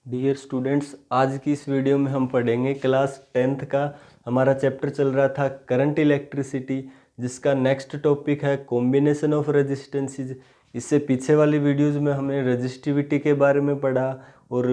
Dear students, आज की इस वीडियो में हम पढ़ेंगे क्लास 10th का हमारा चैप्टर चल रहा था करंट इलेक्ट्रिसिटी, जिसका नेक्स्ट टॉपिक है कॉम्बिनेशन ऑफ रेजिस्टेंसेस। इससे पीछे वाली वीडियोस में हमने रेजिस्टिविटी के बारे में पढ़ा और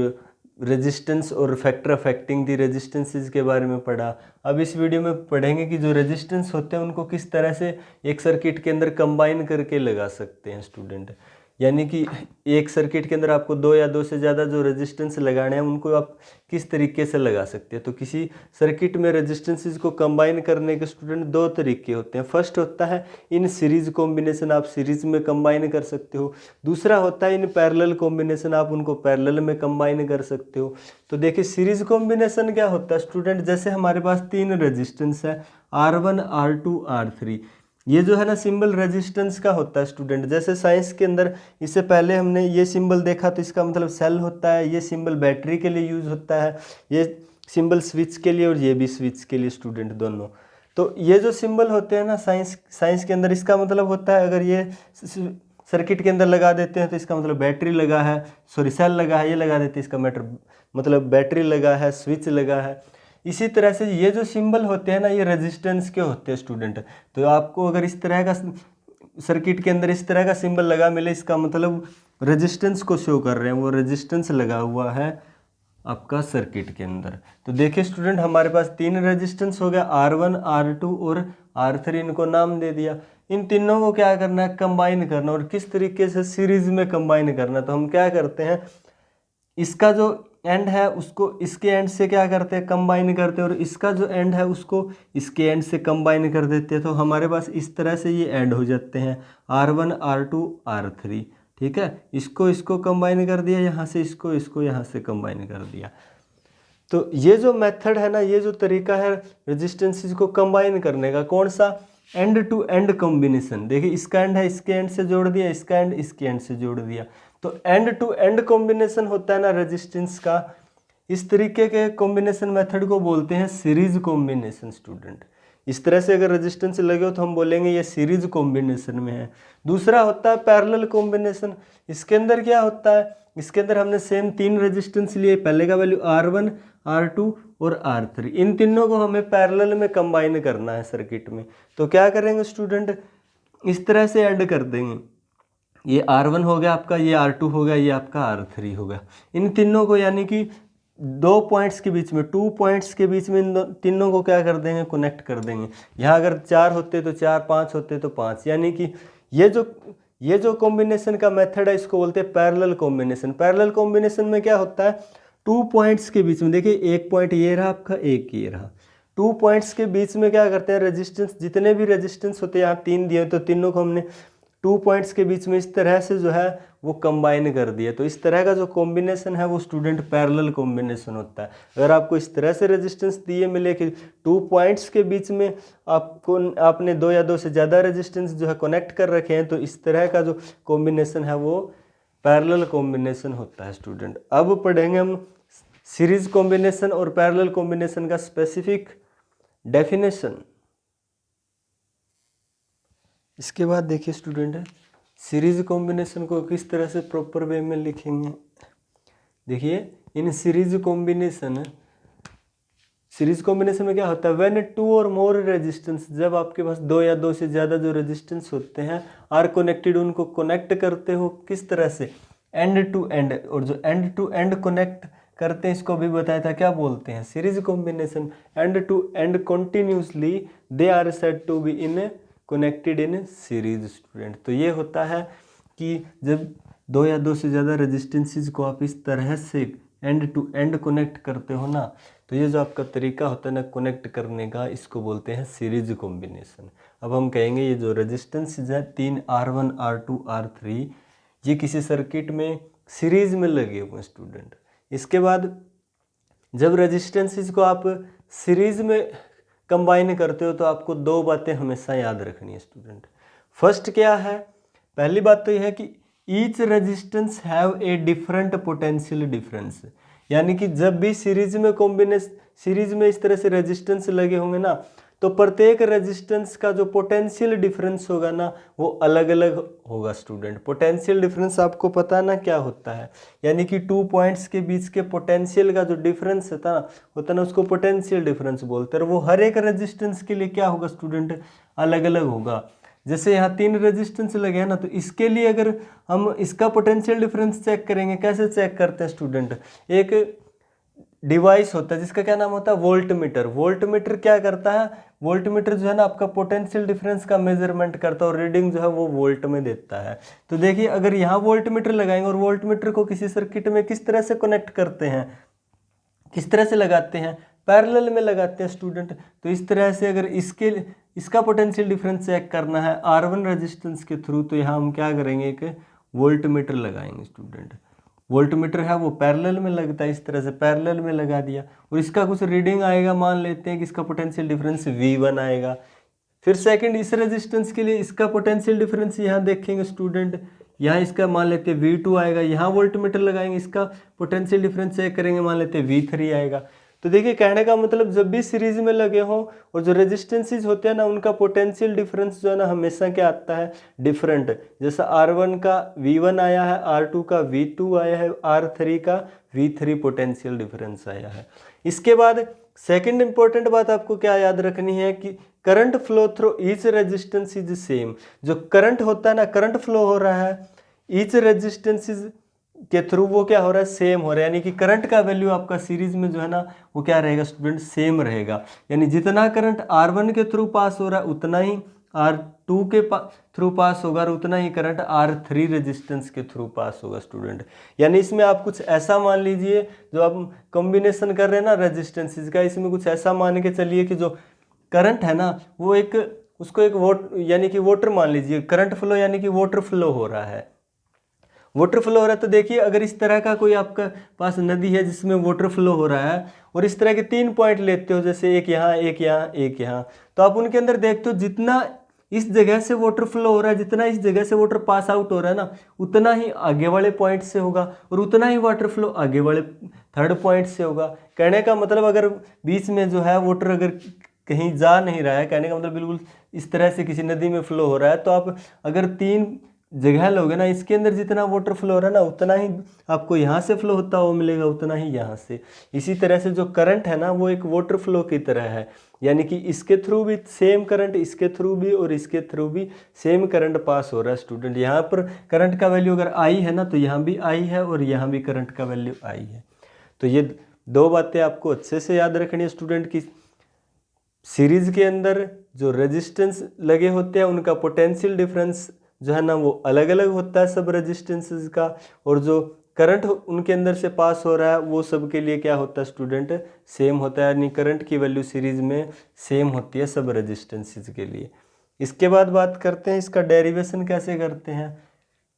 रेजिस्टेंस और फैक्टर अफेक्टिंग दी रेजिस्टेंसेस के बारे में पढ़ा। अब इस वीडियो में पढ़ेंगे कि जो रेजिस्टेंस होते हैं उनको किस तरह से एक सर्किट के अंदर कंबाइन करके लगा सकते हैं स्टूडेंट। यानी कि एक सर्किट के अंदर आपको दो या दो से ज़्यादा जो रेजिस्टेंस लगाने हैं उनको आप किस तरीके से लगा सकते हैं। तो किसी सर्किट में रेजिस्टेंसेस को कंबाइन करने के स्टूडेंट दो तरीके होते हैं। फर्स्ट होता है इन सीरीज कॉम्बिनेशन, आप सीरीज में कंबाइन कर सकते हो। दूसरा होता है इन पैरेलल कॉम्बिनेशन, आप उनको पैरेलल में कंबाइन कर सकते हो। तो देखिए सीरीज कॉम्बिनेशन क्या होता है स्टूडेंट, जैसे हमारे पास तीन रेजिस्टेंस है R1, R2, R3। ये जो है ना सिंबल रेजिस्टेंस का होता है स्टूडेंट। जैसे साइंस के अंदर इससे पहले हमने ये सिंबल देखा तो इसका मतलब सेल होता है, ये सिंबल बैटरी के लिए यूज होता है, ये सिंबल स्विच के लिए और ये भी स्विच के लिए स्टूडेंट दोनों। तो ये जो सिंबल होते हैं ना साइंस के अंदर, इसका मतलब होता है अगर ये सर्किट के अंदर लगा देते हैं तो इसका मतलब बैटरी लगा है, सॉरी सेल लगा है, ये लगा देते हैं इसका मतलब बैटरी लगा है, स्विच लगा है। इसी तरह से ये जो सिंबल होते हैं ना ये रेजिस्टेंस के होते हैं स्टूडेंट। तो आपको अगर इस तरह का सर्किट के अंदर इस तरह का सिंबल लगा मिले, इसका मतलब रेजिस्टेंस को शो कर रहे हैं, वो रेजिस्टेंस लगा हुआ है आपका सर्किट के अंदर। तो देखिए स्टूडेंट हमारे पास तीन रेजिस्टेंस हो गया, R1, R2 और R3, इनको नाम दे दिया। इन तीनों को क्या करना है, कंबाइन करना। और किस तरीके से सीरीज में कंबाइन करना, तो हम क्या करते हैं, इसका जो एंड है उसको इसके एंड से क्या करते हैं, कंबाइन करते हैं, और इसका जो एंड है उसको इसके एंड से कंबाइन कर देते हैं। तो हमारे पास इस तरह से ये एंड हो जाते हैं R1, R2, R3। ठीक है, इसको कंबाइन कर दिया, यहाँ से इसको यहाँ से कंबाइन कर दिया। तो ये जो मेथड है ना, ये जो तरीका है रेजिस्टेंसेस को कंबाइन करने का, कौन सा, एंड टू एंड कॉम्बिनेशन। देखिए इसका एंड है इसके एंड से जोड़ दिया, इसका एंड इसके एंड से जोड़ दिया। तो एंड टू एंड कॉम्बिनेशन होता है ना रेजिस्टेंस का, इस तरीके के कॉम्बिनेशन मेथड को बोलते हैं सीरीज कॉम्बिनेशन स्टूडेंट। इस तरह से अगर रेजिस्टेंस लगे हो तो हम बोलेंगे ये सीरीज कॉम्बिनेशन में है। दूसरा होता है पैरेलल कॉम्बिनेशन। इसके अंदर क्या होता है, इसके अंदर हमने सेम तीन रेजिस्टेंस लिए, पहले का वैल्यू R1, R2 और R3, इन तीनों को हमें पैरेलल में कंबाइन करना है सर्किट में। तो क्या करेंगे स्टूडेंट, इस तरह से ऐड कर देंगे, ये R1 हो गया आपका, ये R2 हो गया, ये आपका R3 हो गया। इन तीनों को यानी कि दो पॉइंट्स के बीच में, 2 पॉइंट्स के बीच में इन तीनों को क्या कर देंगे, कनेक्ट कर देंगे। यहाँ अगर 4 होते तो 4, 5 होते तो 5, यानी कि ये जो कॉम्बिनेशन का मेथड है इसको बोलते हैं पैरेलल कॉम्बिनेशन। पैरेलल कॉम्बिनेशन में क्या होता है, 2 पॉइंट्स के बीच में, देखिए एक पॉइंट ये रहा आपका, एक ये रहा, 2 पॉइंट्स के बीच में क्या करते हैं, रेजिस्टेंस, जितने भी रेजिस्टेंस होते हैं, यहाँ 3 दिए तो तीनों को हमने 2 पॉइंट्स के बीच में इस तरह से जो है वो कंबाइन कर दिया। तो इस तरह का जो कॉम्बिनेशन है वो स्टूडेंट पैरेलल कॉम्बिनेशन होता है। अगर आपको इस तरह से रेजिस्टेंस दिए मिले कि 2 पॉइंट्स के बीच में आपने दो या दो से ज़्यादा रेजिस्टेंस जो है कनेक्ट कर रखे हैं, तो इस तरह का जो कॉम्बिनेशन है वो पैरेलल कॉम्बिनेशन होता है स्टूडेंट। अब पढ़ेंगे हम सीरीज कॉम्बिनेशन और पैरेलल कॉम्बिनेशन का स्पेसिफिक डेफिनेशन। इसके बाद देखिए स्टूडेंट सीरीज कॉम्बिनेशन को किस तरह से प्रॉपर वे में लिखेंगे। देखिए इन सीरीज कॉम्बिनेशन में क्या होता है, व्हेन 2 और मोर रेजिस्टेंस, जब आपके पास दो या दो से ज़्यादा जो रेजिस्टेंस होते हैं आर कनेक्टेड, उनको कनेक्ट करते हो किस तरह से, एंड टू एंड। और जो एंड टू एंड कनेक्ट करते हैं इसको भी बताया था, क्या बोलते हैं, series combination. End to end continuously they are said to be in connected in series student. तो ये होता है कि जब दो या दो से ज़्यादा रेजिस्टेंसेस को आप इस तरह से एंड टू एंड कनेक्ट करते हो ना, तो ये जो आपका तरीका होता है ना कनेक्ट करने का, इसको बोलते हैं सीरीज कॉम्बिनेशन। अब हम कहेंगे ये जो रेजिस्टेंसेस है 3 R1, R2, R3, ये किसी सर्किट में सीरीज में लगे हुए हैं स्टूडेंट। इसके बाद जब रेजिस्टेंसेस को आप सीरीज में कंबाइन करते हो तो आपको दो बातें हमेशा याद रखनी है स्टूडेंट। फर्स्ट क्या है, पहली बात तो यह है कि each resistance have a different potential difference. यानी कि जब भी सीरीज में इस तरह से रेजिस्टेंस लगे होंगे ना, तो प्रत्येक रेजिस्टेंस का जो पोटेंशियल डिफरेंस होगा ना वो अलग अलग होगा स्टूडेंट। पोटेंशियल डिफरेंस आपको पता है ना क्या होता है, यानी कि 2 पॉइंट्स के बीच के पोटेंशियल का जो डिफरेंस होता ना उसको पोटेंशियल डिफरेंस बोलते हैं। वो हर एक रेजिस्टेंस के लिए क्या होगा स्टूडेंट, अलग अलग होगा। जैसे यहाँ 3 रेजिस्टेंस लगे हैं ना, तो इसके लिए अगर हम इसका पोटेंशियल डिफरेंस चेक करेंगे, कैसे चेक करते हैं स्टूडेंट, एक डिवाइस होता है जिसका क्या नाम होता है, वोल्ट मीटर। वोल्ट मीटर क्या करता है, वोल्ट मीटर जो है ना आपका पोटेंशियल डिफरेंस का मेजरमेंट करता है और रीडिंग जो है वो वोल्ट में देता है। तो देखिए अगर यहाँ वोल्ट मीटर लगाएंगे और वोल्ट मीटर को किसी सर्किट में किस तरह से कनेक्ट करते हैं, किस तरह से लगाते हैं, पैरेलल में लगाते हैं स्टूडेंट। तो इस तरह से अगर इसका पोटेंशियल डिफरेंस चेक करना है R1 रेजिस्टेंस के थ्रू, तो यहाँ हम क्या करेंगे, एक वोल्ट मीटर लगाएंगे स्टूडेंट। वोल्ट मीटर है वो पैरेलल में लगता है, इस तरह से पैरेलल में लगा दिया और इसका कुछ रीडिंग आएगा, मान लेते हैं कि इसका पोटेंशियल डिफरेंस V1 आएगा। फिर सेकंड इस रेजिस्टेंस के लिए इसका पोटेंशियल डिफरेंस यहाँ देखेंगे स्टूडेंट, यहाँ इसका मान लेते हैं V2 आएगा, यहाँ वोल्ट मीटर लगाएंगे, इसका पोटेंशियल डिफरेंस चेक करेंगे, मान लेते हैं V3 आएगा। तो देखिए कहने का मतलब जब भी सीरीज में लगे हों और जो रेजिस्टेंसेज होते हैं ना उनका पोटेंशियल डिफरेंस जो है ना हमेशा क्या आता है, डिफरेंट। जैसा R1 का V1 आया है, R2 का V2 आया है, R3 का V3 पोटेंशियल डिफरेंस आया है। इसके बाद सेकंड इंपॉर्टेंट बात आपको क्या याद रखनी है कि current flow through each resistance is same. जो करंट होता है ना, करंट फ्लो हो रहा है ईच रेजिस्टेंस के थ्रू, वो क्या हो रहा है, सेम हो रहा है। यानी कि करंट का वैल्यू आपका सीरीज में जो है ना वो क्या रहेगा स्टूडेंट, सेम रहेगा। यानी जितना करंट R1 के थ्रू पास हो रहा है उतना ही R2 के थ्रू पास होगा और उतना ही करंट R3 रेजिस्टेंस के थ्रू पास होगा स्टूडेंट। यानी इसमें आप कुछ ऐसा मान लीजिए, जो आप कॉम्बिनेशन कर रहे हैं ना रेजिस्टेंसेस का, इसमें कुछ ऐसा मान के चलिए कि जो करंट है ना वो उसको एक यानी कि वाटर मान लीजिए, करंट फ्लो यानी कि वाटर फ्लो हो रहा है, वाटर फ्लो हो रहा है। तो देखिए अगर इस तरह का कोई आपका पास नदी है जिसमें वाटर फ्लो हो रहा है और इस तरह के 3 पॉइंट लेते हो, जैसे एक यहाँ, एक यहाँ, एक यहाँ, तो आप उनके अंदर देखते हो जितना इस जगह से वाटर फ्लो हो रहा है, जितना इस जगह से वाटर पास आउट हो रहा है ना, उतना ही आगे वाले पॉइंट से होगा और उतना ही वाटर फ्लो आगे वाले थर्ड पॉइंट से होगा। कहने का मतलब अगर बीच में जो है वाटर अगर कहीं जा नहीं रहा है, कहने का मतलब बिल्कुल इस तरह से किसी नदी में फ्लो हो रहा है, तो आप अगर 3 जगह लोगे ना, इसके अंदर जितना वाटर फ्लो हो रहा है ना उतना ही आपको यहाँ से फ्लो होता हुआ मिलेगा, उतना ही यहाँ से। इसी तरह से जो करंट है ना वो एक वाटर फ्लो की तरह है, यानी कि इसके थ्रू भी सेम करंट, इसके थ्रू भी और इसके थ्रू भी सेम करंट पास हो रहा है स्टूडेंट। यहाँ पर करंट का वैल्यू अगर I है ना तो यहाँ भी I है और यहाँ भी करंट का वैल्यू I है। तो ये 2 बातें आपको अच्छे से याद रखनी है स्टूडेंट की सीरीज के अंदर जो रेजिस्टेंस लगे होते हैं उनका पोटेंशियल डिफरेंस जो है ना वो अलग अलग होता है सब रेजिस्टेंसेस का, और जो करंट उनके अंदर से पास हो रहा है वो सब के लिए क्या होता है स्टूडेंट, सेम होता है। यानी करंट की वैल्यू सीरीज में सेम होती है सब रेजिस्टेंसेस के लिए। इसके बाद बात करते हैं इसका डेरिवेशन कैसे करते हैं।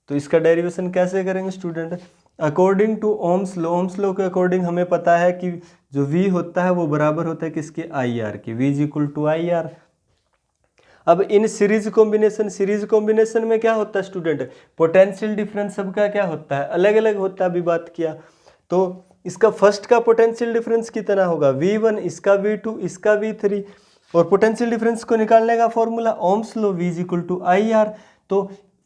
तो इसका डेरिवेशन कैसे करेंगे student, according to Ohm's law. Ohm's law के अकॉर्डिंग हमें पता है कि जो V होता है वो बराबर होता है किसके, IR के, V is equal to IR। अब इन सीरीज कॉम्बिनेशन में क्या होता है स्टूडेंट, पोटेंशियल डिफरेंस सबका क्या होता है, अलग अलग होता है, अभी बात किया। तो इसका फर्स्ट का पोटेंशियल डिफरेंस कितना होगा, V1, इसका V2, इसका V3, और पोटेंशियल डिफरेंस को निकालने का formula Ohm's law, V is equal to IR। तो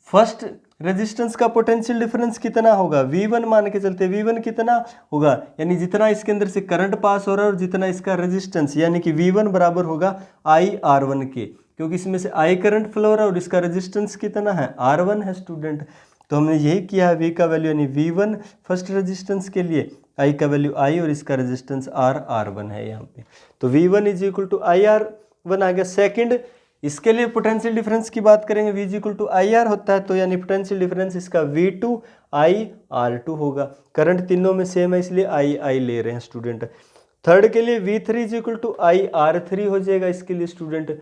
फर्स्ट रेजिस्टेंस का पोटेंशियल डिफरेंस कितना होगा, V1 मान के चलते, V1 कितना होगा, यानी जितना इसके अंदर से करंट पास हो रहा है और जितना इसका रेजिस्टेंस, यानी कि V1 बराबर होगा IR1 के, क्योंकि इसमें से I करंट फ्लो हो रहा है और इसका रेजिस्टेंस कितना है, R1 है स्टूडेंट। तो हमने यही किया है, V का वैल्यू यानी V1 फर्स्ट रेजिस्टेंस के लिए, I का वैल्यू I और इसका रेजिस्टेंस R1 है यहाँ पे। तो V1 is equal to IR1 आ गया। सेकेंड इसके लिए पोटेंशियल डिफरेंस की बात करेंगे, V is equal to IR होता है, तो यानी पोटेंशियल डिफरेंस इसका V2 IR2 होगा। करंट तीनों में सेम है इसलिए I ले रहे हैं स्टूडेंट। थर्ड के लिए V3 is equal to IR3 हो जाएगा इसके लिए स्टूडेंट।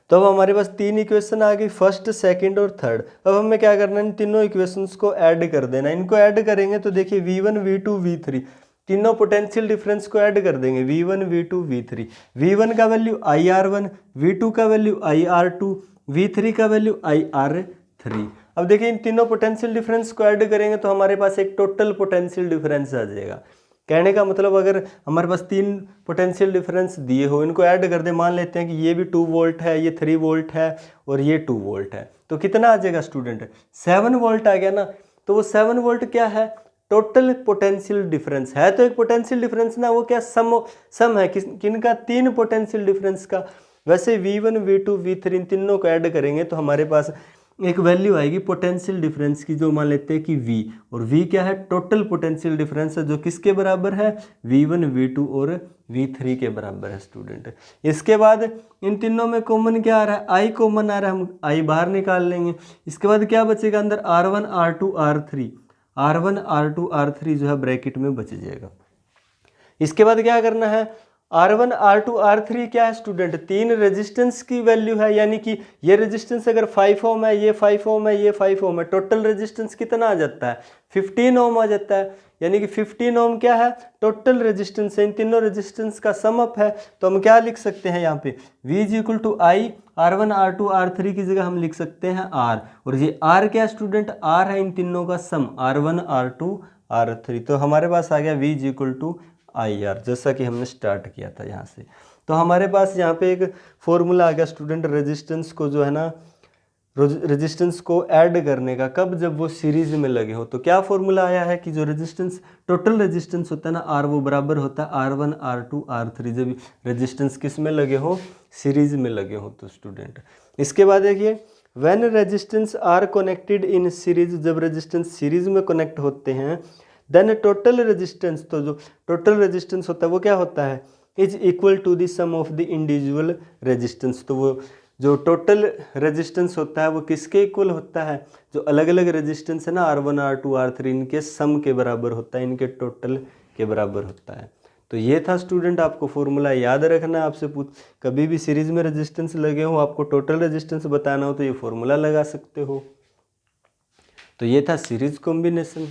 तो अब हमारे पास 3 इक्वेशन आ गई, फर्स्ट, सेकंड और थर्ड। अब हमें क्या करना है, इन तीनों इक्वेशंस को ऐड कर देना। इनको ऐड करेंगे तो देखिए V1 V2 V3 तीनों पोटेंशियल डिफरेंस को ऐड कर देंगे, V1 V2 V3। V1 का वैल्यू IR1, V2 का वैल्यू IR2, V3 का वैल्यू IR3। अब देखिए इन तीनों पोटेंशियल डिफरेंस को ऐड करेंगे तो हमारे पास एक टोटल पोटेंशियल डिफरेंस आ जाएगा। कहने का मतलब अगर हमारे पास 3 पोटेंशियल डिफरेंस दिए हो, इनको ऐड कर दे, मान लेते हैं कि ये भी 2 वोल्ट है, ये 3 वोल्ट है और ये 2 वोल्ट है, तो कितना आ जाएगा स्टूडेंट? 7 वोल्ट आ गया ना। तो वो 7 वोल्ट क्या है? टोटल पोटेंशियल डिफरेंस है। तो एक पोटेंशियल डिफरेंस ना वो क्या सम है किनका? 3 पोटेंशियल डिफरेंस का। वैसे V1 V2 V3 इन तीनों को ऐड करेंगे तो हमारे पास एक वैल्यू आएगी पोटेंशियल डिफरेंस की, जो मान लेते हैं कि V, और V क्या है? टोटल पोटेंशियल डिफरेंस है, जो किसके बराबर है? V1 V2 और V3 के बराबर है स्टूडेंट। इसके बाद इन तीनों में कॉमन क्या आ रहा है? I कॉमन आ रहा है, हम I बाहर निकाल लेंगे। इसके बाद क्या बचेगा अंदर? R1 R2 R3 जो है ब्रैकेट में बच जाएगा। इसके बाद क्या करना है? R1 R2 R3 क्या है स्टूडेंट? 3 रेजिस्टेंस की वैल्यू है, यानी कि ये रेजिस्टेंस अगर 5 ओम है, ये 5 ओम है, ये 5 ओम है, टोटल रेजिस्टेंस कितना आ जाता है? 15 ओम आ जाता है। यानी कि 15 ओम क्या है? टोटल रेजिस्टेंस है, इन तीनों रेजिस्टेंस का सम अप है। तो हम क्या लिख सकते हैं यहाँ पे? V = I, R1 R2 R3 की जगह हम लिख सकते हैं R, और ये R क्या है स्टूडेंट? R है इन तीनों का सम, R1 R2 R3। तो हमारे पास आ गया V = IR, जैसा कि हमने स्टार्ट किया था यहाँ से। तो हमारे पास यहाँ पे एक फॉर्मूला आ गया स्टूडेंट रेजिस्टेंस को जो है ना, रेजिस्टेंस को ऐड करने का। कब? जब वो सीरीज में लगे हो। तो क्या फॉर्मूला आया है कि जो रेजिस्टेंस, टोटल रेजिस्टेंस होता है ना R, वो बराबर होता है R1 R2 R3, जब रेजिस्टेंस किस में लगे हो? सीरीज में लगे हो तो स्टूडेंट। इसके बाद देखिए, when resistance are connected in series, जब रेजिस्टेंस सीरीज में कनेक्ट होते हैं, देन टोटल रेजिस्टेंस, तो जो टोटल रेजिस्टेंस होता है वो क्या होता है? Is equal to the sum of the individual resistance. तो वो जो टोटल रेजिस्टेंस होता है वो किसके इक्वल होता है? जो अलग अलग रेजिस्टेंस है ना, R1 R2 R3, इनके सम के बराबर होता है, इनके टोटल के बराबर होता है। तो ये था स्टूडेंट, आपको फॉर्मूला याद रखना है। आपसे कभी भी सीरीज में रेजिस्टेंस लगे हो, आपको टोटल रेजिस्टेंस बताना हो तो ये फॉर्मूला लगा सकते हो। तो ये था सीरीज कॉम्बिनेशन।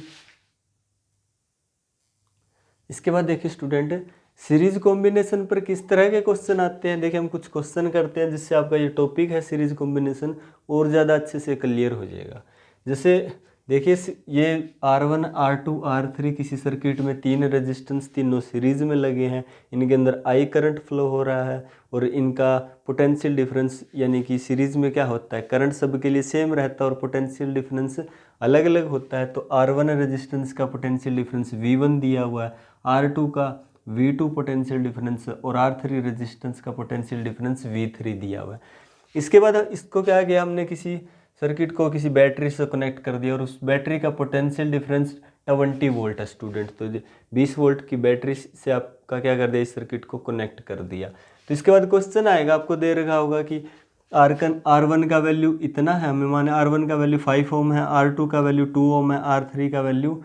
इसके बाद देखिए स्टूडेंट, सीरीज कॉम्बिनेशन पर किस तरह के क्वेश्चन आते हैं। देखिए हम कुछ क्वेश्चन करते हैं जिससे आपका ये टॉपिक है सीरीज कॉम्बिनेशन और ज़्यादा अच्छे से क्लियर हो जाएगा। जैसे देखिए ये R1 R2 R3 किसी सर्किट में 3 रेजिस्टेंस, तीनों सीरीज में लगे हैं, इनके अंदर I करंट फ्लो हो रहा है और इनका पोटेंशियल डिफरेंस, यानी कि सीरीज में क्या होता है, करंट सबके लिए सेम रहता है और पोटेंशियल डिफरेंस अलग अलग होता है। तो R1 रेजिस्टेंस का पोटेंशियल डिफरेंस V1 दिया हुआ है, R2 का V2 पोटेंशियल डिफरेंस और R3 रेजिस्टेंस का पोटेंशियल डिफरेंस V3 दिया हुआ है। इसके बाद इसको क्या किया हमने, किसी सर्किट को किसी बैटरी से कनेक्ट कर दिया और उस बैटरी का पोटेंशियल डिफरेंस 20 वोल्ट है स्टूडेंट। तो 20 वोल्ट की बैटरी से आपका क्या कर दिया, इस सर्किट को कनेक्ट कर दिया। तो इसके बाद क्वेश्चन आएगा, आपको दे रखा होगा कि R1 का वैल्यू इतना है, हमें माने R1 का वैल्यू 5 ओम है, R2 का वैल्यू 2 ओम है, R3 का वैल्यू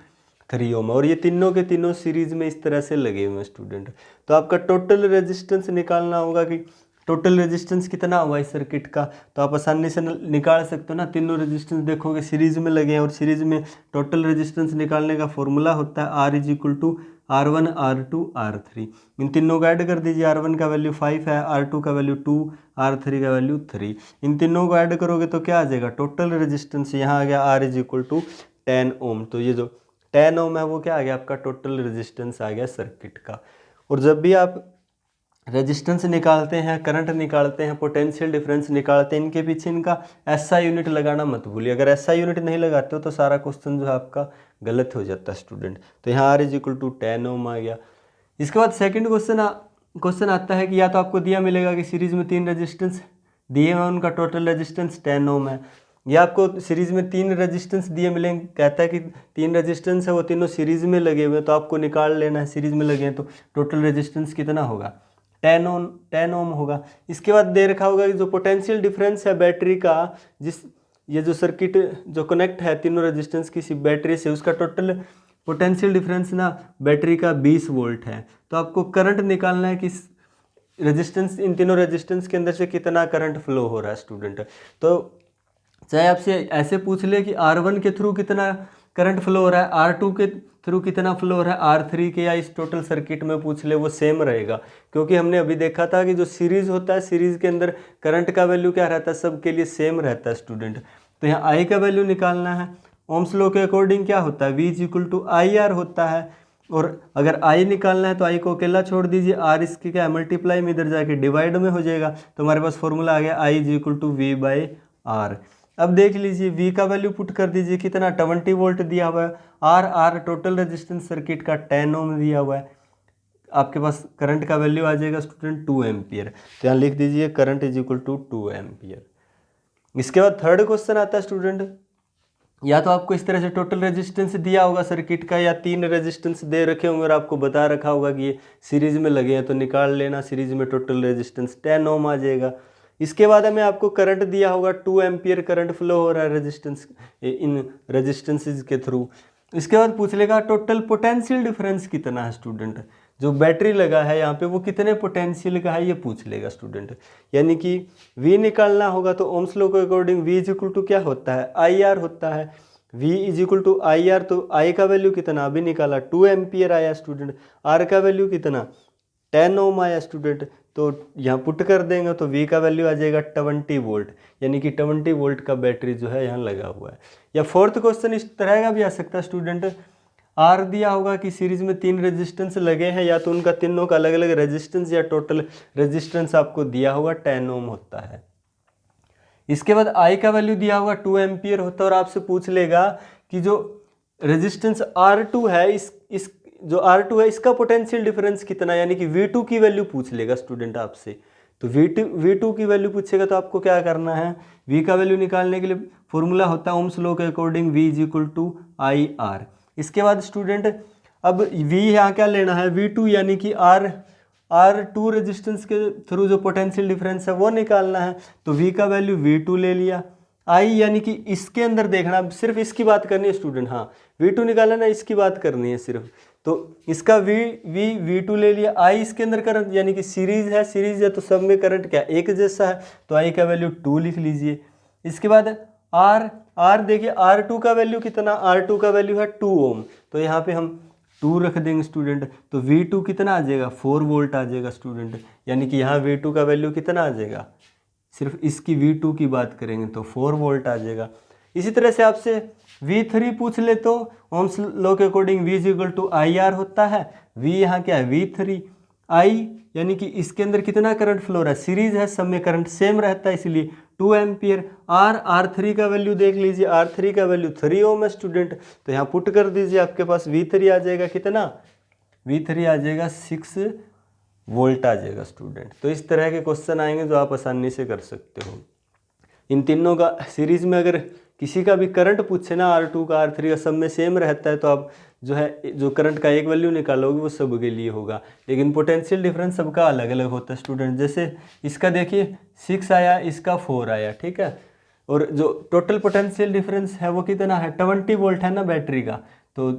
3 ओम है, और ये तीनों के तीनों सीरीज में इस तरह से लगे हुए हैं स्टूडेंट। तो आपका टोटल रेजिस्टेंस निकालना होगा कि टोटल रेजिस्टेंस कितना हुआ इस सर्किट का, तो आप आसानी से निकाल सकते हो ना। तीनों रेजिस्टेंस देखोगे सीरीज में लगे हैं और सीरीज में टोटल रेजिस्टेंस निकालने का फॉर्मूला होता है R = R1 R2 R3। इन तीनों को ऐड कर दीजिए, R1 का वैल्यू 5 है, R2 का वैल्यू 2, R3 का वैल्यू 3। इन तीनों को ऐड करोगे तो क्या आ जाएगा, टोटल रेजिस्टेंस यहाँ आ गया R = 10 ओम। तो ये जो 10 ओम है वो क्या आ गया, आपका टोटल रेजिस्टेंस आ गया सर्किट का। और जब भी आप रेजिस्टेंस निकालते हैं, करंट निकालते हैं, पोटेंशियल डिफरेंस निकालते हैं, इनके पीछे इनका SI यूनिट लगाना मत भूलिए। अगर SI यूनिट नहीं लगाते हो तो सारा क्वेश्चन जो है आपका गलत हो जाता है स्टूडेंट। तो यहाँ R = 10 ओम आ गया। इसके बाद सेकंड क्वेश्चन आता है कि या तो आपको दिया मिलेगा कि सीरीज में 3 रेजिस्टेंस दिए हैं, उनका टोटल रेजिस्टेंस 10 ओम है, या आपको सीरीज में 3 रेजिस्टेंस दिए मिलेंगे, कहता है कि 3 रेजिस्टेंस है वो तीनों सीरीज में लगे हुए हैं, तो आपको निकाल लेना है सीरीज में लगे हैं तो टोटल रेजिस्टेंस कितना होगा, 10 ओम होगा। इसके बाद दे रखा होगा कि जो पोटेंशियल डिफरेंस है बैटरी का, ये जो सर्किट जो कनेक्ट है तीनों रेजिस्टेंस किसी बैटरी से, उसका टोटल पोटेंशियल डिफरेंस ना बैटरी का 20 वोल्ट है। तो आपको करंट निकालना है कि रेजिस्टेंस, इन तीनों रेजिस्टेंस के अंदर से कितना करंट फ्लो हो रहा है स्टूडेंट। तो चाहे आपसे ऐसे पूछ ले कि R1 के थ्रू कितना करंट फ्लो हो रहा है, R2 के थ्रू कितना फ्लो हो रहा है, R3 के, या इस टोटल सर्किट में पूछ ले, वो सेम रहेगा। क्योंकि हमने अभी देखा था कि जो सीरीज होता है, सीरीज के अंदर करंट का वैल्यू क्या रहता है, सबके लिए सेम रहता है स्टूडेंट। तो यहाँ I का वैल्यू निकालना है। ओम्स लॉ के अकॉर्डिंग क्या होता है, V = IR होता है। और अगर आई निकालना है तो आई को अकेला छोड़ दीजिए, आर इसकी क्या मल्टीप्लाई में इधर जाके डिवाइड में हो जाएगा, तो हमारे पास फॉर्मूला आ गया I is equal to V by R. अब देख लीजिए वी का वैल्यू पुट कर दीजिए, कितना 20 वोल्ट दिया हुआ है, आर टोटल रेजिस्टेंस सर्किट का 10 ओम दिया हुआ है, आपके पास करंट का वैल्यू आ जाएगा स्टूडेंट 2 एम्पियर। तो यहाँ लिख दीजिए current is equal to 2 ampere. इसके बाद थर्ड क्वेश्चन आता है स्टूडेंट, या तो आपको इस तरह से टोटल रेजिस्टेंस दिया होगा सर्किट का, या 3 रेजिस्टेंस दे रखे होंगे और आपको बता रखा होगा कि ये सीरीज में लगे हैं, तो निकाल लेना, सीरीज में टोटल रेजिस्टेंस 10 ओम आ जाएगा। इसके बाद हमें आपको करंट दिया होगा 2 एम्पियर करंट फ्लो हो रहा है रेजिस्टेंस इन रेजिस्टेंसेज के थ्रू। इसके बाद पूछ लेगा टोटल पोटेंशियल डिफरेंस कितना है स्टूडेंट, जो बैटरी लगा है यहाँ पे वो कितने पोटेंशियल का है ये पूछ लेगा स्टूडेंट। यानी कि V निकालना होगा तो ओम्स लॉ के according V is equal to क्या होता है, IR होता है। V is equal to IR, तो I का वैल्यू कितना अभी निकाला 2 एम्पियर आया स्टूडेंट, R का वैल्यू कितना 10 ओम आया स्टूडेंट, तो यहाँ पुट कर देंगे तो V का वैल्यू आ जाएगा 20 वोल्ट, यानी कि 20 वोल्ट का बैटरी जो है यहाँ लगा हुआ है। या फोर्थ क्वेश्चन इस तरह का भी आ सकता है स्टूडेंट, आर दिया होगा कि सीरीज में 3 रेजिस्टेंस लगे हैं, या तो उनका तीनों का अलग अलग रेजिस्टेंस या टोटल रेजिस्टेंस आपको दिया होगा 10 ओम होता है। इसके बाद आई का वैल्यू दिया होगा 2 एम्पियर होता है, और आपसे पूछ लेगा कि जो रेजिस्टेंस R2 है इस जो R2 है इसका पोटेंशियल डिफरेंस कितना, यानी कि V2 की वैल्यू पूछ लेगा स्टूडेंट आपसे। तो V2 की वैल्यू पूछेगा तो आपको क्या करना है, V का वैल्यू निकालने के लिए फॉर्मूला होता है ओम्स लॉ के according V is equal to IR। इसके बाद स्टूडेंट अब V यहाँ क्या लेना है, V2 यानी कि R2 रेजिस्टेंस के थ्रू जो पोटेंशियल डिफरेंस है वो निकालना है, तो V का वैल्यू V2 ले लिया। I यानी कि इसके अंदर देखना, सिर्फ इसकी बात करनी है स्टूडेंट, हाँ V2 निकालना ना, इसकी बात करनी है सिर्फ, तो इसका V2 ले लिया। I इसके अंदर करंट यानी कि सीरीज है तो सब में करंट क्या एक जैसा है, तो I का वैल्यू 2 लिख लीजिए। इसके बाद R देखिए R2 का वैल्यू कितना, R2 का वैल्यू है 2 ओम, तो यहाँ पे हम 2 रख देंगे स्टूडेंट, तो V2 कितना आ जाएगा 4 वोल्ट आ जाएगा स्टूडेंट, यानी कि यहाँ V2 का वैल्यू कितना आ जाएगा, सिर्फ इसकी V2 की बात करेंगे तो 4 वोल्ट आ जाएगा। इसी तरह से आपसे V3 पूछ ले तो ओम्स लॉ के according V is equal to IR होता है, V यहाँ क्या है V3, I यानी कि इसके अंदर कितना करंट फ्लो रहा है, सीरीज है सब में करंट सेम रहता है इसलिए 2 एम्पियर। R3 का वैल्यू देख लीजिए, R3 का वैल्यू 3 ओम है स्टूडेंट, तो यहाँ पुट कर दीजिए, आपके पास V3 आ जाएगा कितना, V3 आ जाएगा 6 वोल्ट आ जाएगा स्टूडेंट। तो इस तरह के क्वेश्चन आएंगे जो आप आसानी से कर सकते हो। इन तीनों का सीरीज में अगर किसी का भी करंट पूछे ना, R2 का R3 का सब में सेम रहता है, तो आप जो है जो करंट का एक वैल्यू निकालोगे वो सब के लिए होगा, लेकिन पोटेंशियल डिफरेंस सबका अलग अलग होता है स्टूडेंट। जैसे इसका देखिए 6 आया, इसका 4 आया, ठीक है, और जो टोटल पोटेंशियल डिफरेंस है वो कितना है 20 वोल्ट है ना बैटरी का, तो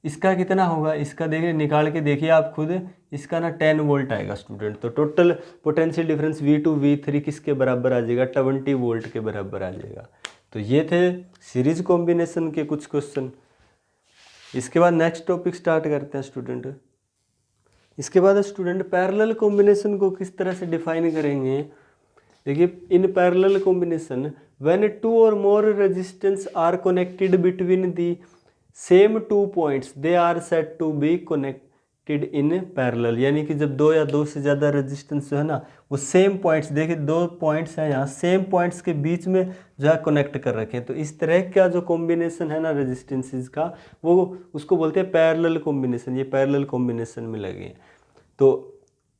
इसका कितना होगा, इसका देखिए निकाल के देखिए आप खुद, इसका ना 10 वोल्ट आएगा स्टूडेंट। तो total potential difference V2 V3 किसके बराबर आ जाएगा, 20 वोल्ट के बराबर आ जाएगा। तो ये थे सीरीज कॉम्बिनेशन के कुछ क्वेश्चन। इसके बाद नेक्स्ट टॉपिक स्टार्ट करते हैं स्टूडेंट। इसके बाद स्टूडेंट पैरेलल कॉम्बिनेशन को किस तरह से डिफाइन करेंगे। देखिए इन पैरेलल कॉम्बिनेशन व्हेन 2 और more resistance are connected between the same 2 points they are said to be connected in parallel, यानी कि जब 2 या 2 से ज़्यादा रेजिस्टेंस जो है ना वो सेम पॉइंट्स, देखिए 2 पॉइंट्स हैं यहाँ, सेम पॉइंट्स के बीच में जो है कनेक्ट कर रखे हैं, तो इस तरह का जो कॉम्बिनेशन है ना रेजिस्टेंसेस का वो उसको बोलते हैं पैरेलल कॉम्बिनेशन। ये पैरेलल कॉम्बिनेशन में लगे हैं। तो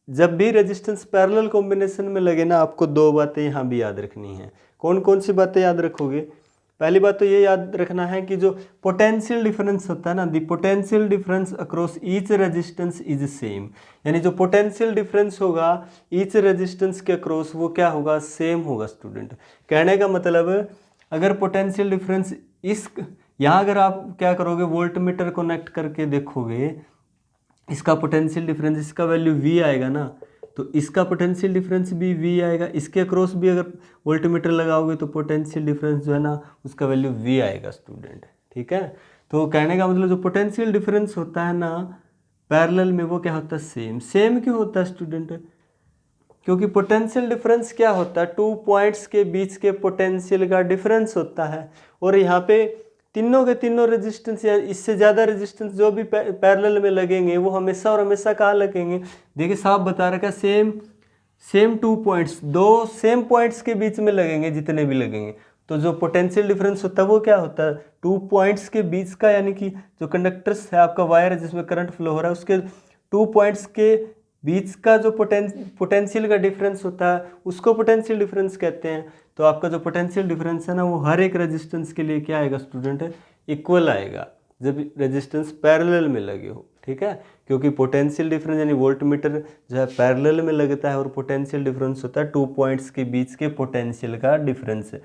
जब भी रेजिस्टेंस पैरेलल कॉम्बिनेशन में लगे ना, आपको 2 बातें यहाँ भी याद रखनी है। कौन कौन सी बातें याद रखोगे, पहली बात तो ये याद रखना है कि जो पोटेंशियल डिफरेंस होता है ना, the potential difference across each resistance is same, यानी जो पोटेंशियल डिफरेंस होगा ईच रेजिस्टेंस के अक्रॉस वो क्या होगा, सेम होगा स्टूडेंट। कहने का मतलब अगर पोटेंशियल डिफरेंस इस यहाँ अगर आप क्या करोगे वोल्ट मीटर कनेक्ट करके देखोगे, इसका पोटेंशियल डिफरेंस इसका वैल्यू V आएगा ना, तो इसका पोटेंशियल डिफरेंस भी V आएगा, इसके अक्रॉस भी अगर वोल्टमीटर लगाओगे तो पोटेंशियल डिफरेंस जो है ना उसका वैल्यू V आएगा स्टूडेंट, ठीक है। तो कहने का मतलब जो पोटेंशियल डिफरेंस होता है ना पैरेलल में वो क्या होता है, सेम क्यों होता है स्टूडेंट, क्योंकि पोटेंशियल डिफरेंस क्या होता है 2 पॉइंट्स के बीच के पोटेंशियल का डिफरेंस होता है, और यहाँ पे तीनों के तीनों रेजिस्टेंस या इससे ज़्यादा रेजिस्टेंस जो भी पैरेलल में लगेंगे वो हमेशा और हमेशा कहाँ लगेंगे, देखिए साफ बता रखा है, सेम 2 पॉइंट्स, दो सेम पॉइंट्स के बीच में लगेंगे जितने भी लगेंगे। तो जो पोटेंशियल डिफरेंस होता है वो क्या होता है, 2 पॉइंट्स के बीच का, यानी कि जो कंडक्टर्स है आपका वायर है जिसमें करंट फ्लो हो रहा है उसके 2 पॉइंट्स के बीच का जो पोटेंशियल का डिफरेंस होता है उसको पोटेंशियल डिफरेंस कहते हैं। तो आपका जो पोटेंशियल डिफरेंस है ना वो हर एक रेजिस्टेंस के लिए क्या आएगा स्टूडेंट, इक्वल आएगा जब रेजिस्टेंस पैरेलल में लगे हो, ठीक है। क्योंकि पोटेंशियल डिफरेंस यानी वोल्टमीटर जो है पैरेलल में लगता है और पोटेंशियल डिफरेंस होता है 2 पॉइंट्स के बीच के पोटेंशियल का डिफरेंस है।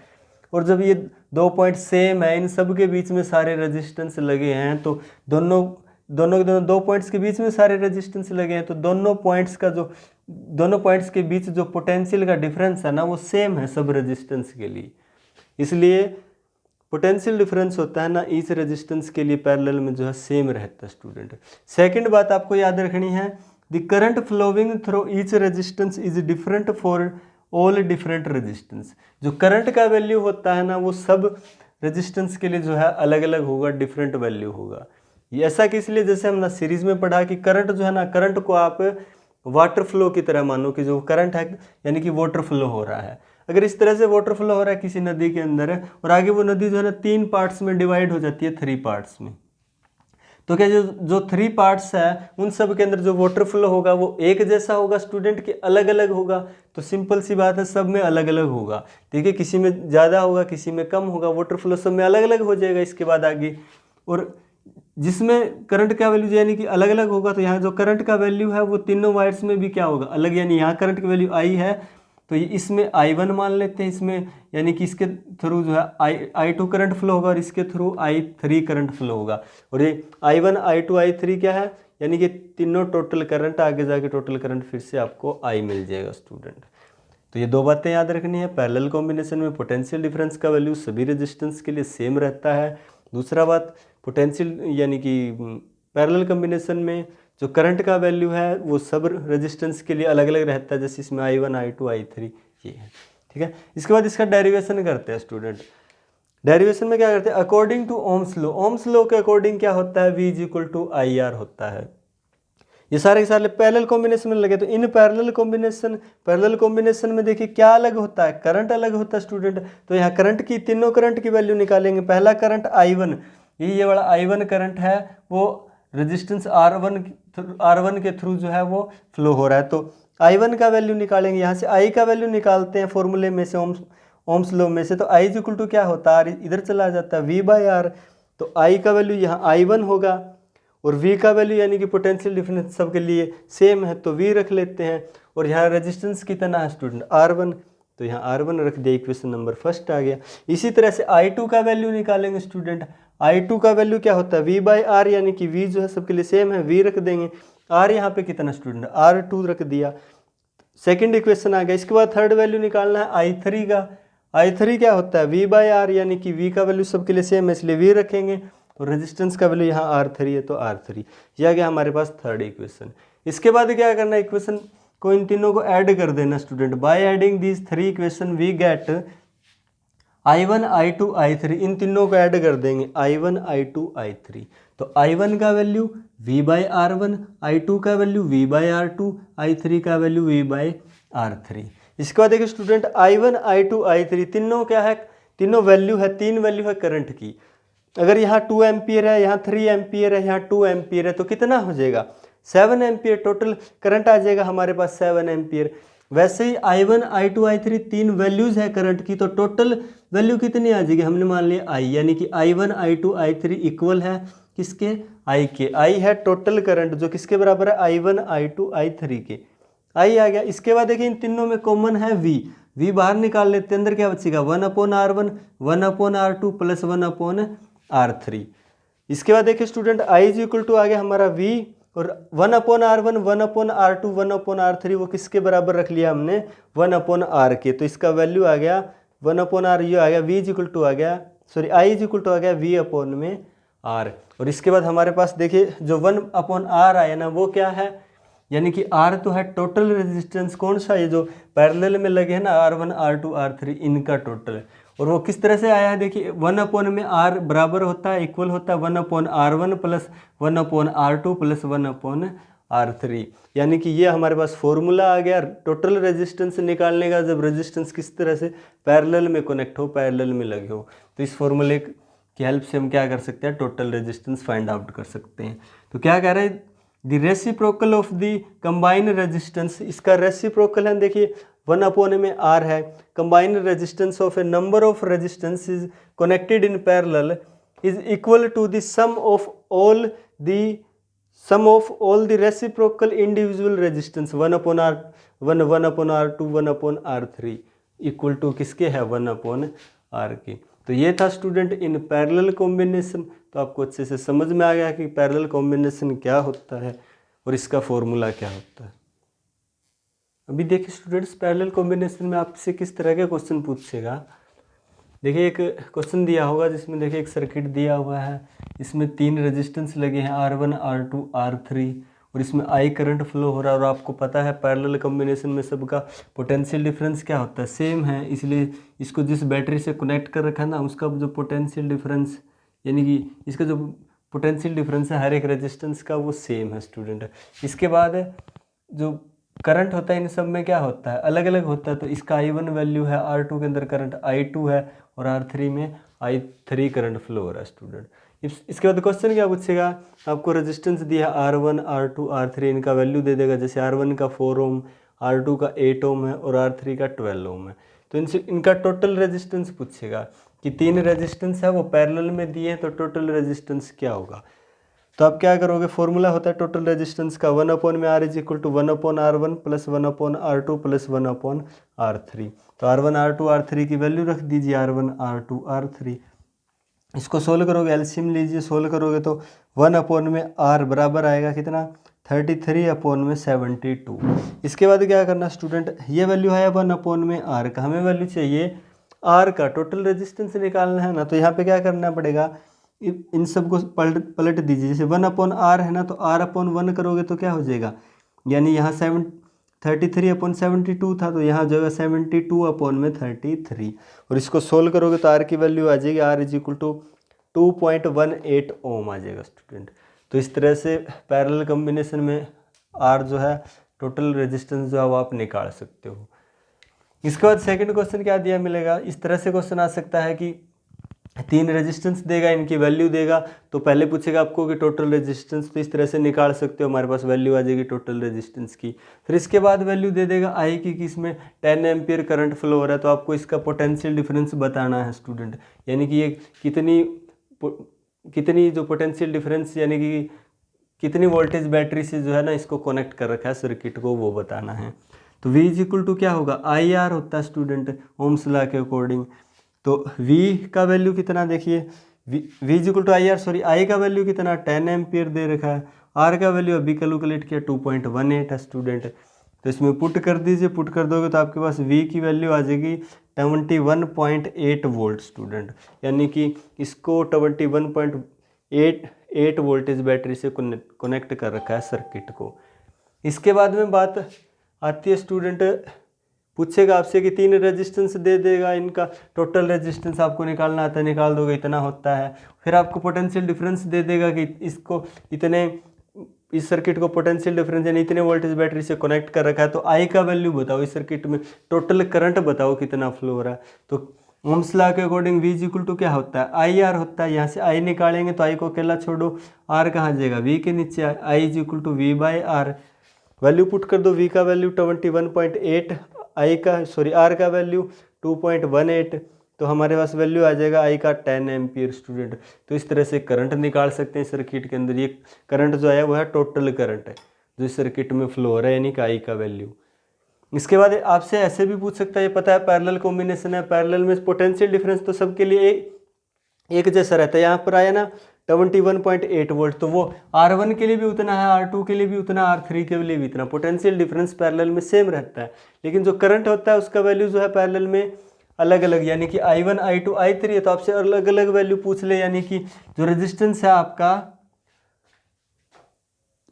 और जब ये 2 पॉइंट सेम है, इन सब के बीच में सारे रेजिस्टेंस लगे हैं, तो दोनों के दोनों 2 पॉइंट्स के बीच में सारे रेजिस्टेंस लगे हैं, तो दोनों पॉइंट्स के बीच जो पोटेंशियल का डिफरेंस है ना वो सेम है सब रेजिस्टेंस के लिए। इसलिए पोटेंशियल डिफरेंस होता है ना ईच रेजिस्टेंस के लिए पैरेलल में जो है सेम रहता है स्टूडेंट। सेकंड बात आपको याद रखनी है, the current flowing through each resistance is different for all different resistance. जो करंट का वैल्यू होता है ना वो सब रेजिस्टेंस के लिए जो है अलग अलग होगा, डिफरेंट वैल्यू होगा। ये ऐसा किस लिए, जैसे हम ना सीरीज में पढ़ा कि करंट जो है ना, करंट को आप वाटर फ्लो की तरह मानो कि जो करंट है यानी कि वाटर फ्लो हो रहा है। अगर इस तरह से वाटर फ्लो हो रहा है किसी नदी के अंदर है और आगे वो नदी जो है ना 3 पार्ट्स में डिवाइड हो जाती है, 3 पार्ट्स में, तो क्या जो 3 पार्ट्स है उन सब के अंदर जो वाटर फ्लो होगा वो एक जैसा होगा स्टूडेंट के अलग अलग होगा? तो सिंपल सी बात है, सब में अलग अलग होगा। देखिए किसी में ज़्यादा होगा, किसी में कम होगा, वाटर फ्लो सब में अलग अलग हो जाएगा। इसके बाद आगे, और जिसमें करंट का वैल्यू यानी कि अलग अलग होगा, तो यहाँ जो करंट का वैल्यू है वो तीनों वायर्स में भी क्या होगा, अलग। यानी यहाँ करंट की वैल्यू आई है तो ये इसमें I1 मान लेते हैं, इसमें यानी कि इसके थ्रू जो है I2 करंट फ्लो होगा और इसके थ्रू I3 करंट फ्लो होगा। और ये I1 I2 I3 क्या है, यानी कि तीनों टोटल करंट, आगे जाके टोटल करंट फिर से आपको I मिल जाएगा स्टूडेंट। तो ये 2 बातें याद रखनी है, पैरेलल कॉम्बिनेशन में पोटेंशियल डिफरेंस का वैल्यू सभी रेजिस्टेंस के लिए सेम रहता है। दूसरा बात, पोटेंशियल यानी कि पैरेलल कॉम्बिनेशन में जो करंट का वैल्यू है वो सब रेजिस्टेंस के लिए अलग अलग रहता है, जैसे इसमें I1 I2 I3 ये है, ठीक है। इसके बाद इसका डेरिवेशन करते हैं स्टूडेंट। डेरिवेशन में क्या करते हैं, according to Ohm's law. Ohm's law के अकॉर्डिंग क्या होता है, V is equal to IR होता है। ये सारे के सारे पैरेलल कॉम्बिनेशन में लगे, तो इन पैरेलल कॉम्बिनेशन में देखिए क्या अलग होता है, करंट अलग होता है स्टूडेंट। तो यहाँ करंट की, तीनों करंट की वैल्यू निकालेंगे। पहला करंट I1, ये वाला I1 करंट है, वो रेजिस्टेंस R1 के थ्रू जो है वो फ्लो हो रहा है। तो I1 का वैल्यू निकालेंगे, यहाँ से I का वैल्यू निकालते हैं फॉर्मूले में से, ओम्स लॉ में से। तो I इक्वल टू क्या होता है, R इधर चला जाता है, V/R। तो I का वैल्यू यहाँ I1 होगा और V का वैल्यू यानी कि पोटेंशियल डिफरेंस सबके लिए सेम है तो V रख लेते हैं। और यहाँ रेजिस्टेंस कितना है स्टूडेंट, R1, तो यहाँ R1 रख दिया, इक्वेशन नंबर फर्स्ट आ गया। इसी तरह से I2 का वैल्यू निकालेंगे स्टूडेंट। I2 का वैल्यू क्या होता है, V/R, यानी कि V जो है सबके लिए सेम है, V रख देंगे। R यहाँ पे कितना स्टूडेंट, R2 रख दिया, सेकंड इक्वेशन आ गया। इसके बाद थर्ड वैल्यू निकालना है I3 का। I3 क्या होता है, V/R, यानी कि V का वैल्यू सबके लिए सेम है इसलिए V रखेंगे। और रेजिस्टेंस का वैल्यू यहाँ R3 है तो R3, यह आ गया हमारे पास थर्ड इक्वेशन। इसके बाद क्या करना है, इक्वेशन को इन तीनों को ऐड कर देना student. By adding these 3 equation we get I1 I2 I3, इन तीनों को ऐड कर देंगे, I1 I2 I3। तो I1 का वैल्यू V/R1, I2 का वैल्यू V/R2, I3 का वैल्यू V/R3। इसके बाद देखिए स्टूडेंट, I1 I2 I3 तीनों क्या है, तीनों वैल्यू है, 3 वैल्यू है करंट की। अगर यहाँ 2 एम्पियर है, यहाँ 3 एम्पियर है, यहाँ 2 एम्पियर है, तो कितना हो जाएगा, 7 एम्पियर टोटल करंट आ जाएगा हमारे पास, 7 एम्पियर। वैसे ही I1 I2 I3 3 वैल्यूज है करंट की, तो टोटल वैल्यू कितनी आ जाएगी, हमने मान लिया I, यानी कि I1 I2 I3 इक्वल है किसके, I के। I है टोटल करंट जो किसके बराबर है, I1 I2 I3 के, I आ गया। इसके बाद देखिए इन तीनों में कॉमन है V बाहर निकाल लेते हैं, अंदर क्या बचेगा, 1/R1 1/R2 प्लस 1/R3। इसके बाद देखिए student, I is equal to आ गया हमारा V, और 1/R1 1/R2 1/R3 वो किसके बराबर रख लिया हमने, 1/R के। तो इसका वैल्यू आ गया 1/R, ये आ गया V इज इक्वल टू आ गया, sorry I is equal to आ गया V/R। और इसके बाद हमारे पास देखिए जो 1/R आया ना वो क्या है, यानी कि R तो है टोटल रेजिस्टेंस, कौन सा, ये जो पैरेलल में लगे हैं ना R1 R2 R3 इनका टोटल। और वो किस तरह से आया है देखिए, 1 में आर बराबर होता है, इक्वल होता है 1/R1 plus 1/R2 plus 1/R3, यानी कि ये हमारे पास फॉर्मूला आ गया टोटल रेजिस्टेंस निकालने का, जब रेजिस्टेंस किस तरह से पैरेलल में कनेक्ट हो, पैरेलल में लगे हो। तो इस फॉर्मूले की हेल्प से हम क्या कर सकते हैं, टोटल रेजिस्टेंस फाइंड आउट कर सकते हैं। तो क्या कह रहे हैं, the reciprocal of the combined resistance, इसका रेसिप्रोकल है देखिए 1 में आर है, combined resistance of a number of resistance is connected in parallel is equal to the sum of all the reciprocal individual resistance 1/R1, 1/R2, 1/R3 equal to किसके है, 1/R के। तो ये था स्टूडेंट इन पैरेलल कॉम्बिनेशन। तो आपको अच्छे से समझ में आ गया कि पैरेलल कॉम्बिनेशन क्या होता है और इसका फॉर्मूला क्या होता है। अभी देखिए स्टूडेंट्स, पैरेलल कॉम्बिनेशन में आपसे किस तरह के क्वेश्चन पूछेगा। देखिए एक क्वेश्चन दिया होगा जिसमें देखिए एक सर्किट दिया हुआ है, इसमें 3 रेजिस्टेंस लगे हैं R1, R2, R3 और इसमें I करंट फ्लो हो रहा है। और आपको पता है पैरेलल कॉम्बिनेशन में सबका पोटेंशियल डिफरेंस क्या होता है, सेम है, इसलिए इसको जिस बैटरी से कनेक्ट कर रखा है ना, उसका जो पोटेंशियल डिफरेंस, यानी कि इसका जो पोटेंशियल डिफरेंस है हर एक रेजिस्टेंस का, वो सेम है स्टूडेंट। इसके बाद जो करंट होता है इन सब में क्या होता है, अलग अलग होता है। तो इसका I1 वैल्यू है, R2 के अंदर करंट I2 है और R3 में I3 करंट फ्लो हो रहा है स्टूडेंट। इसके बाद क्वेश्चन क्या पूछेगा, आपको रेजिस्टेंस दिया R1, R2, R3, इनका वैल्यू दे देगा। जैसे R1 का 4 ओम, R2 का 8 ओम है और R3 का 12 ओम है। तो इनसे इनका टोटल रेजिस्टेंस पूछेगा कि 3 रेजिस्टेंस है वो पैरेलल में दिए हैं, तो टोटल रेजिस्टेंस क्या होगा। तो आप क्या करोगे, फॉर्मूला होता है टोटल रेजिस्टेंस का 1 में R is equal to 1/R1 plus 1/R2 plus 1/R3। तो R1, R2, R3 की वैल्यू रख दीजिए, R1, R2, R3। इसको सोल्व करोगे, एलसीएम लीजिए, सोल्व करोगे तो 1 में R बराबर आएगा कितना, 33/72। इसके बाद क्या करना स्टूडेंट, ये वैल्यू है 1 में R का, हमें वैल्यू चाहिए R का, टोटल रेजिस्टेंस निकालना है ना। तो यहाँ पे क्या करना पड़ेगा, इन सब को पलट दीजिए। जैसे 1/R है ना, तो R/1 करोगे तो क्या हो जाएगा, यानी यहाँ 33/72 था, तो यहाँ जो है 72/33। और इसको सोल्व करोगे तो R की वैल्यू आ जाएगी, R इज इक्वल टू 2.18 ओम आ जाएगा स्टूडेंट। तो इस तरह से पैरेलल कॉम्बिनेशन में R जो है टोटल रेजिस्टेंस जो है वो आप निकाल सकते हो। इसके बाद सेकंड क्वेश्चन क्या दिया मिलेगा, इस तरह से क्वेश्चन आ सकता है कि 3 रेजिस्टेंस देगा, इनकी वैल्यू देगा। तो पहले पूछेगा आपको कि टोटल रेजिस्टेंस, तो इस तरह से निकाल सकते हो, हमारे पास वैल्यू आ जाएगी टोटल रेजिस्टेंस की। फिर इसके बाद वैल्यू दे देगा आई की कि इसमें 10 एम्पियर करंट फ्लो हो रहा है। तो आपको इसका पोटेंशियल डिफरेंस बताना है स्टूडेंट, यानी कि ये कितनी जो पोटेंशियल डिफरेंस, यानी कि कितनी वोल्टेज बैटरी से जो है ना इसको कनेक्ट कर रखा है सर्किट को, वो बताना है। तो V इज इक्वल टू क्या होगा, IR होता है स्टूडेंट ओम्स लॉ के अकॉर्डिंग। तो V का वैल्यू कितना देखिए, V is equal to IR, sorry I का वैल्यू कितना 10 एम्पियर दे रखा है, R का वैल्यू अभी कैलकुलेट किया 2.18 है स्टूडेंट। तो इसमें पुट कर दीजिए, पुट कर दोगे तो आपके पास V की वैल्यू आ जाएगी 21.8 वोल्ट स्टूडेंट, यानी कि इसको 21.8 वोल्टेज बैटरी से कनेक्ट कर रखा है सर्किट को। इसके बाद में बात आती है स्टूडेंट, पूछेगा आपसे कि 3 रेजिस्टेंस दे देगा, इनका टोटल रेजिस्टेंस आपको निकालना आता है, निकाल दोगे इतना होता है। फिर आपको पोटेंशियल डिफरेंस दे देगा कि इसको इतने, इस सर्किट को पोटेंशियल डिफरेंस यानी इतने वोल्टेज बैटरी से कनेक्ट कर रखा है। तो आई का वैल्यू बताओ, इस सर्किट में टोटल करंट बताओ कितना फ्लो हो रहा है। तो ओम्स लॉ के अकॉर्डिंग V इक्वल टू क्या होता है, IR होता है। यहाँ से I निकालेंगे तो I को अकेला छोड़ो, R कहाँ जाएगा, V के नीचे, I is equal to V/R। Value put कर दो, V का वैल्यू 21.8, R का वैल्यू 2.18, तो हमारे पास वैल्यू आ जाएगा I का 10 एम्पियर स्टूडेंट। तो इस तरह से करंट निकाल सकते हैं सर्किट के अंदर। ये करंट जो है वो है टोटल करंट है जो इस सर्किट में फ्लो हो रहा है, यानी कि I का वैल्यू। इसके बाद आपसे ऐसे भी पूछ सकता है, ये पता है पैरेलल कॉम्बिनेशन है, पैरेलल में पोटेंशियल डिफरेंस तो सबके लिए एक जैसा रहता है। यहाँ पर आया ना 21.8 वोल्ट, तो वो R1 के लिए भी उतना है, R2 के लिए भी उतना, R3 के लिए भी इतना। पोटेंशियल डिफरेंस पैरेलल में सेम रहता है, लेकिन जो करंट होता है उसका वैल्यू जो है पैरेलल में अलग अलग, यानी कि I1, I2, I3 है, तो आपसे अलग अलग वैल्यू पूछ ले। यानी कि जो रेजिस्टेंस है आपका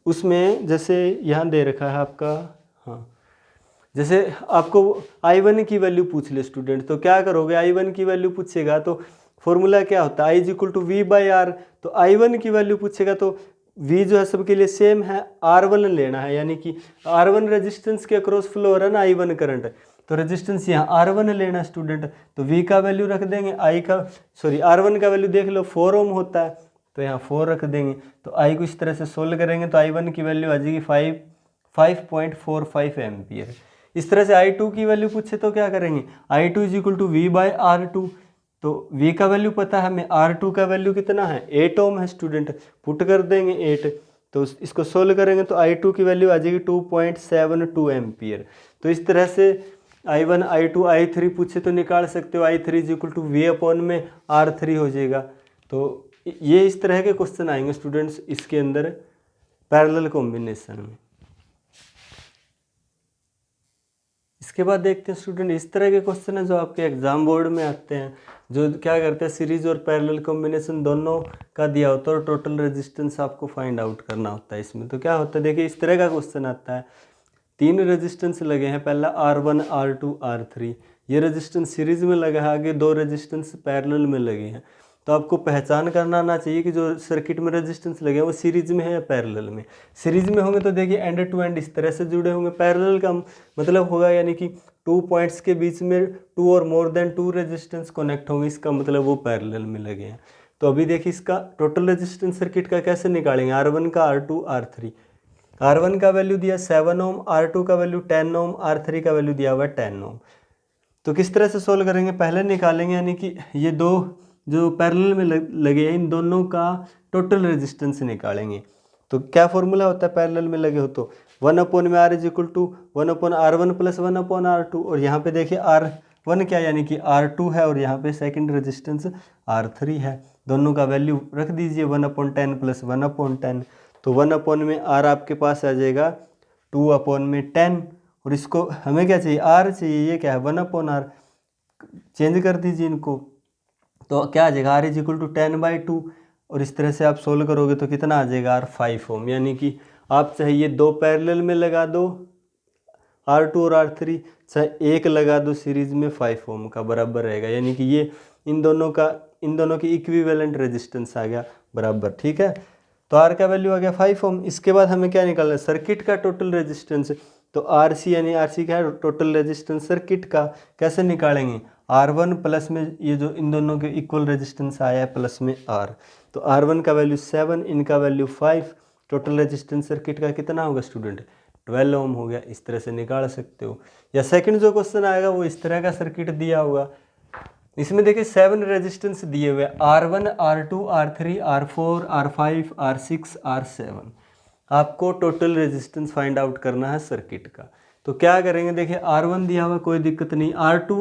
उसमें, जैसे यहाँ दे रखा है आपका, हाँ, जैसे आपको I1 की वैल्यू पूछ ले स्टूडेंट, तो क्या करोगे, I1 की वैल्यू पूछेगा तो फॉर्मूला क्या होता है, I is equal to V by R. तो I1 की वैल्यू पूछेगा तो V जो है सबके लिए सेम है, R1 लेना है, यानी कि R1 रेजिस्टेंस के अक्रॉस फ्लो हो रहा है ना I1 करंट, तो रेजिस्टेंस यहाँ R1 लेना है स्टूडेंट। तो V का वैल्यू रख देंगे, R1 का वैल्यू देख लो 4 ओम होता है, तो यहाँ 4 रख देंगे। तो I को इस तरह से सोल्व करेंगे तो I1 की वैल्यू आ जाएगी 5.45 एम्पियर। इस तरह से I2 की वैल्यू पूछे तो क्या करेंगे, I2 is equal to V by R2। तो V का वैल्यू पता है हमें, R2 का वैल्यू कितना है 8 ओम है स्टूडेंट, पुट कर देंगे 8। तो इसको सोल्व करेंगे तो I2 की वैल्यू आ जाएगी 2.72 एम्पियर। तो इस तरह से I1, I2, I3 पूछे तो निकाल सकते हो, I3 is equal to V upon में R3 हो जाएगा। तो ये इस तरह के क्वेश्चन आएंगे स्टूडेंट्स इसके अंदर पैरेलल कॉम्बिनेशन में। इसके बाद देखते हैं स्टूडेंट इस तरह के क्वेश्चन है जो आपके एग्जाम बोर्ड में आते हैं, जो क्या करते हैं सीरीज और पैरेलल कॉम्बिनेशन दोनों का दिया होता है और टोटल रेजिस्टेंस आपको फाइंड आउट करना होता है इसमें। तो क्या होता है, देखिए इस तरह का क्वेश्चन आता है, 3 रेजिस्टेंस लगे हैं, पहला R1, R2, R3, ये रेजिस्टेंस सीरीज में लगा है, आगे 2 रेजिस्टेंस पैरेलल में लगे हैं। तो आपको पहचान करना आना चाहिए कि जो सर्किट में रेजिस्टेंस लगे हैं वो सीरीज में है या पैरेलल में। सीरीज में होंगे तो देखिए एंड टू एंड इस तरह से जुड़े होंगे, पैरेलल का मतलब होगा यानी कि 2 पॉइंट्स के बीच में 2 और मोर देन 2 रेजिस्टेंस कनेक्ट होंगे, इसका मतलब वो पैरेलल में लगे हैं। तो अभी देखिए इसका टोटल रेजिस्टेंस सर्किट का कैसे निकालेंगे, R1 का, R2, R3। R1 का वैल्यू दिया 7 ओम, R2 का वैल्यू 10 ओम, R3 का वैल्यू दिया हुआ है 10 ओम। तो किस तरह से सोल्व करेंगे, पहले निकालेंगे यानी कि ये दो जो पैरेलल में लगे हैं इन दोनों का टोटल रेजिस्टेंस निकालेंगे। तो क्या फॉर्मूला होता है पैरेलल में लगे हो तो 1 अपॉन में R is equal to 1 upon R1 plus 1 upon R2। और यहाँ पे देखिए R1 क्या यानी कि R2 है और यहाँ पे सेकंड रेजिस्टेंस R3 है, दोनों का वैल्यू रख दीजिए 1 अपॉन 10 प्लस 1 अपॉन 10। तो 1 अपॉन में R आपके पास आ जाएगा 2 अपॉन में 10, और इसको हमें क्या चाहिए, R चाहिए, ये क्या है 1 अपॉन R, चेंज कर दीजिए इनको। तो क्या आ जाएगा R इज इक्वल टू 10/2, और इस तरह से आप सोल्व करोगे तो कितना आ जाएगा R 5 ओम। यानी कि आप चाहे ये 2 पैरेलल में लगा दो R2 और R3, चाहे एक लगा दो सीरीज में 5 ओम का बराबर रहेगा, यानी कि ये इन दोनों की इक्विवेलेंट रेजिस्टेंस आ गया बराबर, ठीक है। तो R का वैल्यू आ गया 5 ओम। इसके बाद हमें क्या निकालना है, सर्किट का टोटल रेजिस्टेंस। तो RC यानी RC क्या है, टोटल रेजिस्टेंस सर्किट का। कैसे निकालेंगे, R1 प्लस में ये जो इन दोनों के इक्वल रेजिस्टेंस आया है प्लस में R, तो R1 का वैल्यू 7, इनका वैल्यू 5, टोटल रेजिस्टेंस सर्किट का कितना होगा स्टूडेंट 12 ओम हो गया। इस तरह से निकाल सकते हो। या सेकंड जो क्वेश्चन आएगा वो इस तरह का सर्किट दिया होगा, इसमें देखिए 7 रेजिस्टेंस दिए हुए R1, R2, R3, R4, R5, R6, R7। आपको टोटल रेजिस्टेंस फाइंड आउट करना है सर्किट का। तो क्या करेंगे, देखिए R1 दिया हुआ कोई दिक्कत नहीं, R2,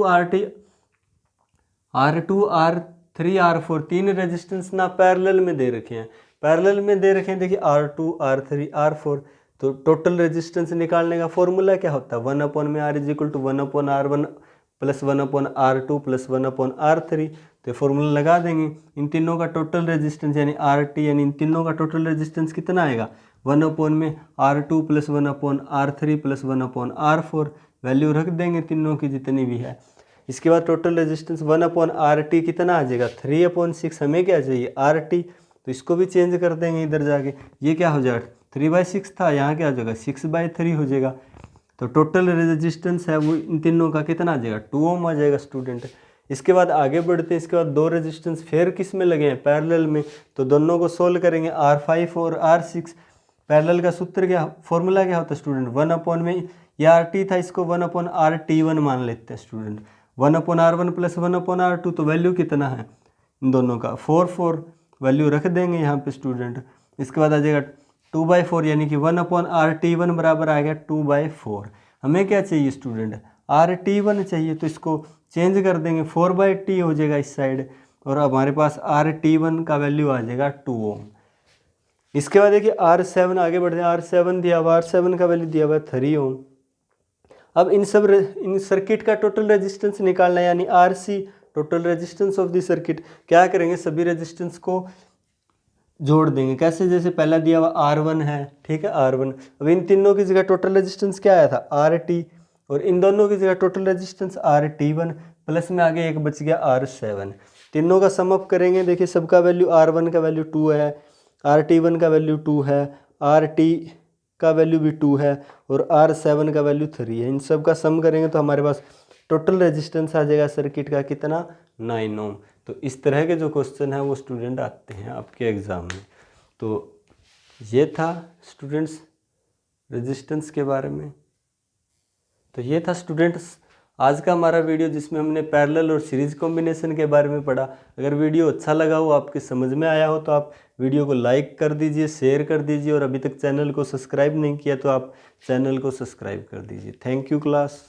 R3, R4 तीन रेजिस्टेंस ना पैरेलल में दे रखे हैं, पैरेलल में दे रखे हैं देखिए R2, R3, R4। तो टोटल रेजिस्टेंस निकालने का फॉर्मूला क्या होता है, 1 अपॉन में R is equal to 1 upon R1 plus 1 upon R2 plus 1 upon R3। तो फॉर्मूला लगा देंगे, इन तीनों का टोटल रेजिस्टेंस यानी RT, यानी इन तीनों का टोटल रेजिस्टेंस कितना आएगा 1 अपॉन में R2 plus 1 upon R3 plus 1 upon R4, value रख देंगे तीनों की जितनी भी है। इसके बाद टोटल रेजिस्टेंस 1 अपॉन RT कितना आ जाएगा 3 अपॉन 6, हमें क्या चाहिए RT, तो इसको भी चेंज कर देंगे इधर जाके, ये क्या हो जाएगा 3/6 था, यहाँ क्या हो जाएगा 6/3 हो जाएगा। तो टोटल रेजिस्टेंस है वो इन तीनों का कितना आ जाएगा 2 ओम आ जाएगा स्टूडेंट। इसके बाद आगे बढ़ते हैं, इसके बाद 2 रेजिस्टेंस फिर किस में लगे हैं पैरेलल में, तो दोनों को सोल्व करेंगे R5 और R6। पैरेलल का सूत्र क्या, फॉर्मूला क्या होता है स्टूडेंट 1 अपॉन में ये RT था, इसको 1 अपॉन RT1 मान लेते हैं student, 1 upon R1 plus 1 upon R2। तो वैल्यू कितना है इन दोनों का 4 वैल्यू रख देंगे यहाँ पे स्टूडेंट। इसके बाद आ जाएगा 2/4 यानी कि 1 अपॉन RT1 बराबर आ गया 2/4। हमें क्या चाहिए स्टूडेंट RT1 चाहिए, तो इसको चेंज कर देंगे 4/T हो जाएगा इस साइड, और हमारे पास RT1 का वैल्यू आ जाएगा 2 ओम। इसके बाद देखिए R7 आगे बढ़ते हैं, R7 दिया हुआ, R7 का वैल्यू दिया हुआ 3 ओम। अब इन सर्किट का टोटल रेजिस्टेंस निकालना है यानी RC, total resistance of the circuit. क्या करेंगे, सभी रेजिस्टेंस को जोड़ देंगे, कैसे, जैसे पहला दिया हुआ R1 है, ठीक है R1, अब इन तीनों की जगह टोटल रेजिस्टेंस क्या आया था RT, और इन दोनों की जगह टोटल रेजिस्टेंस RT1 प्लस में आगे एक बच गया R7। तीनों का सम अप करेंगे, देखिए सबका वैल्यू R1 का वैल्यू 2 है, RT1 का वैल्यू 2 है, RT का वैल्यू भी 2 है और R7 का वैल्यू 3 है। इन सब का सम करेंगे तो हमारे पास टोटल रेजिस्टेंस आ जाएगा सर्किट का कितना, 9 ओम। तो इस तरह के जो क्वेश्चन है वो स्टूडेंट आते हैं आपके एग्ज़ाम में। तो ये था स्टूडेंट्स रेजिस्टेंस के बारे में। तो ये था स्टूडेंट्स आज का हमारा वीडियो, जिसमें हमने पैरेलल और सीरीज़ कॉम्बिनेशन के बारे में पढ़ा। अगर वीडियो अच्छा लगा हो, आपके समझ में आया हो, तो आप वीडियो को लाइक कर दीजिए, शेयर कर दीजिए और अभी तक चैनल को सब्सक्राइब नहीं किया तो आप चैनल को सब्सक्राइब कर दीजिए। Thank you class.